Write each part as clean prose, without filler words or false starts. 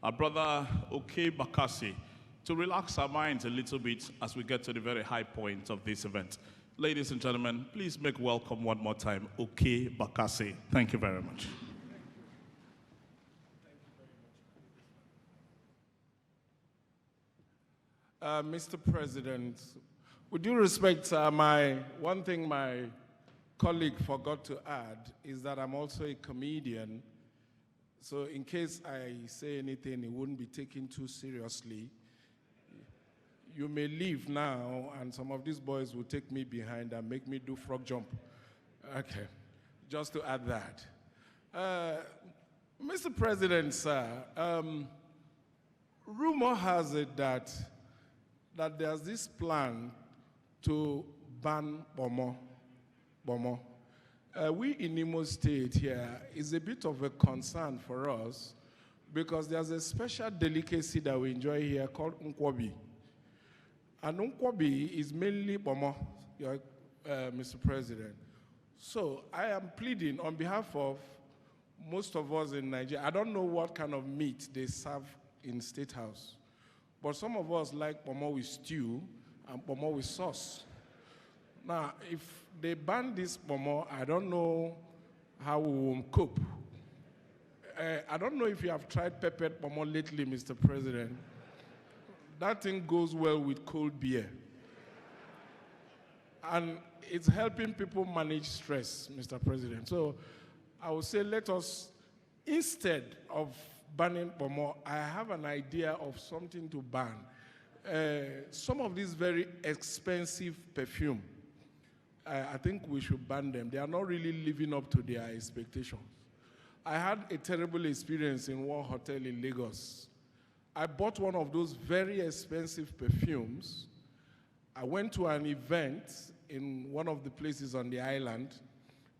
our brother Okey Bakasi, to relax our minds a little bit as we get to the very high point of this event. Ladies and gentlemen, please make welcome one more time, Okey Bakasi. Thank you very much. Mr. President, with due respect, one thing my colleague forgot to add is that I'm also a comedian. So in case I say anything, it wouldn't be taken too seriously. You may leave now, and some of these boys will take me behind and make me do frog jump. Okay, just to add that. Mr. President, sir, rumor has it that there's this plan to ban Bomo. We in Imo State here is a bit of a concern for us because there's a special delicacy that we enjoy here called Nkwobi. And Nkwobi is mainly Bomo, Mr. President. So I am pleading on behalf of most of us in Nigeria. I don't know what kind of meat they serve in State House, but some of us like Bomo with stew and Bomo with sauce. Now, if they ban this Bomo, I don't know how we will cope. I don't know if you have tried peppered Bomo lately, Mr. President. That thing goes well with cold beer. And it's helping people manage stress, Mr. President. So I would say let us, instead of banning Bomo, I have an idea of something to ban. Some of these very expensive perfume, I think we should ban them. They are not really living up to their expectations. I had a terrible experience in one hotel in Lagos. I bought one of those very expensive perfumes. I went to an event in one of the places on the island.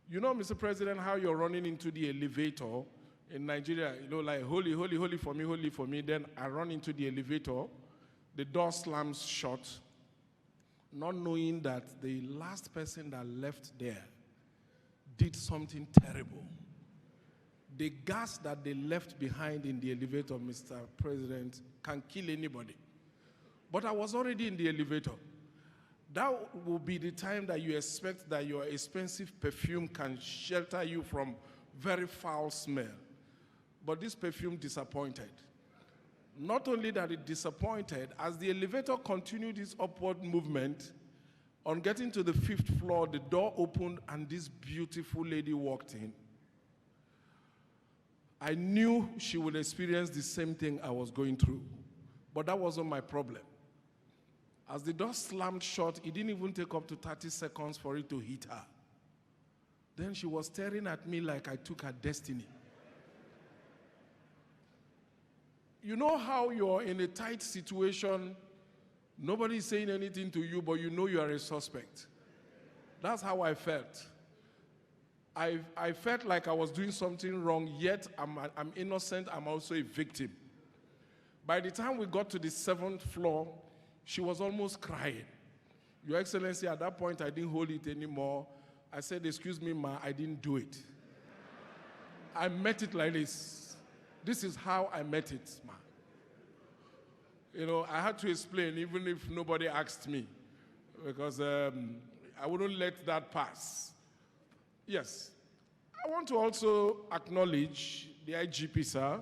You know, Mr. President, how you're running into the elevator in Nigeria, you know, like holy, holy, holy for me, holy for me. Then I run into the elevator, the door slams shut, not knowing that the last person that left there did something terrible. The gas that they left behind in the elevator, Mr. President, can kill anybody. But I was already in the elevator. That will be the time that you expect that your expensive perfume can shelter you from very foul smell. But this perfume disappointed. Not only that it disappointed, as the elevator continued its upward movement, on getting to the 5th floor, the door opened and this beautiful lady walked in. I knew she would experience the same thing I was going through, but that wasn't my problem. As the door slammed shut, it didn't even take up to 30 seconds for it to hit her. Then she was staring at me like I took her destiny. You know how you're in a tight situation, nobody's saying anything to you, but you know you are a suspect. That's how I felt. I felt like I was doing something wrong, yet I'm innocent, I'm also a victim. By the time we got to the 7th floor, she was almost crying. Your Excellency, at that point, I didn't hold it anymore. I said, excuse me, ma, I didn't do it. I met it like this. This is how I met it, ma. You know, I had to explain, even if nobody asked me, because I wouldn't let that pass. Yes. I want to also acknowledge the IGP, sir,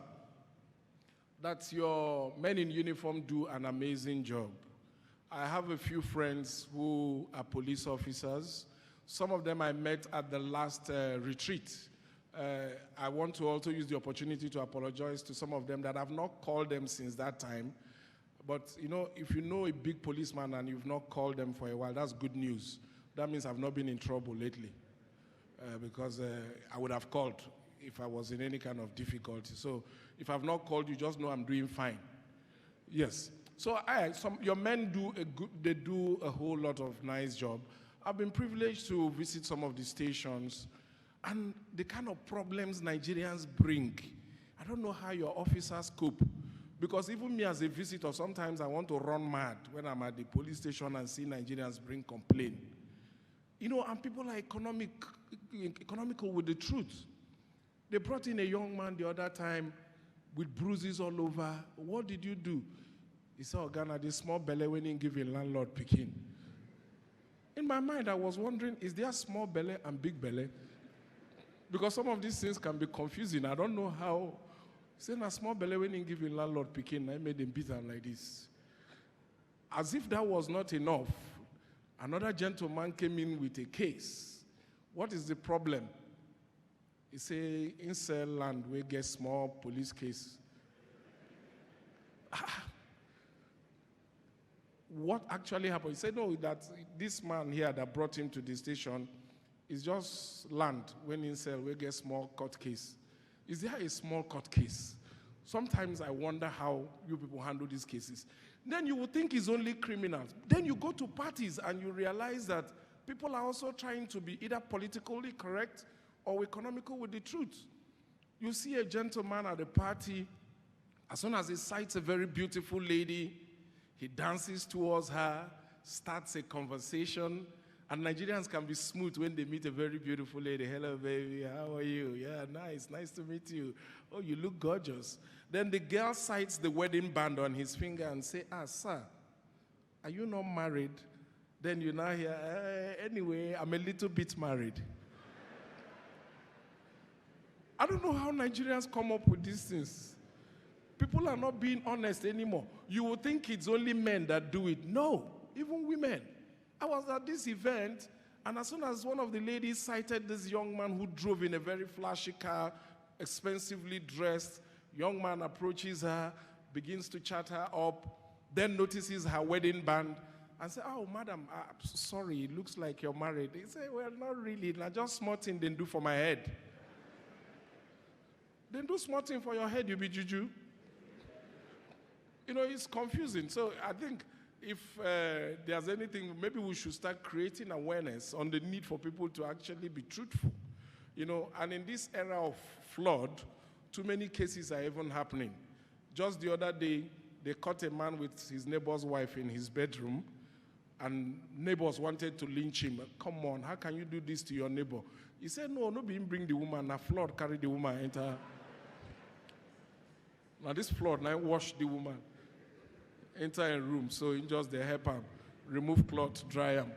that your men in uniform do an amazing job. I have a few friends who are police officers. Some of them I met at the last retreat. I want to also use the opportunity to apologize to some of them that I've not called them since that time. But, you know, if you know a big policeman and you've not called them for a while, that's good news. That means I've not been in trouble lately. Because I would have called if I was in any kind of difficulty. So if I've not called you, just know I'm doing fine. Yes. So your men do a whole lot of nice job. I've been privileged to visit some of the stations, and the kind of problems Nigerians bring, I don't know how your officers cope. Because even me as a visitor, sometimes I want to run mad when I'm at the police station and see Nigerians bring complaint. You know, and people are economical with the truth. They brought in a young man the other time with bruises all over. What did you do? He said, oh, Ghana, this small belly when he give a landlord picking. In my mind, I was wondering, is there small belly and big belly? Because some of these things can be confusing. I don't know how. Saying a small belly when he give a landlord picking, I made him beat her like this. As if that was not enough, another gentleman came in with a case. What is the problem? He say, incel land, we get small police case. What actually happened? He said, no, that this man here that brought him to the station is just land when incel, we get small court case. Is there a small court case? Sometimes I wonder how you people handle these cases. Then you would think it's only criminals. Then you go to parties and you realize that people are also trying to be either politically correct or economical with the truth. You see a gentleman at a party, as soon as he sights a very beautiful lady, he dances towards her, starts a conversation, and Nigerians can be smooth when they meet a very beautiful lady. Hello, baby, how are you? Yeah, nice to meet you. Oh, you look gorgeous. Then the girl sights the wedding band on his finger and say, sir, are you not married? Then you now hear, anyway, I'm a little bit married. I don't know how Nigerians come up with these things. People are not being honest anymore. You would think it's only men that do it. No, even women. I was at this event, and as soon as one of the ladies sighted this young man who drove in a very flashy car, expensively dressed, young man approaches her, begins to chat her up, then notices her wedding band, and says, oh, madam, sorry, it looks like you're married. He said, well, not really. Now, just small thing they do for my head. Then do small thing for your head, you be juju. You know, it's confusing. So I think if there's anything, maybe we should start creating awareness on the need for people to actually be truthful. You know, and in this era of flood, too many cases are even happening. Just the other day, they caught a man with his neighbor's wife in his bedroom, and neighbors wanted to lynch him. Come on, how can you do this to your neighbor? He said, no, be him bring the woman. Now flood carry the woman enter. Now this flood now wash the woman. Enter a room, so in just they help him, remove cloth, dry him.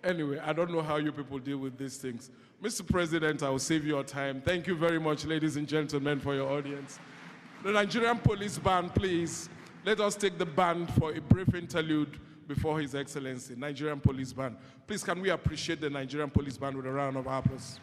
Anyway, I don't know how you people deal with these things. Mr. President, I will save your time. Thank you very much, ladies and gentlemen, for your audience. The Nigerian Police Band, please. Let us take the band for a brief interlude before His Excellency. Nigerian Police Band. Please, can we appreciate the Nigerian Police Band with a round of applause?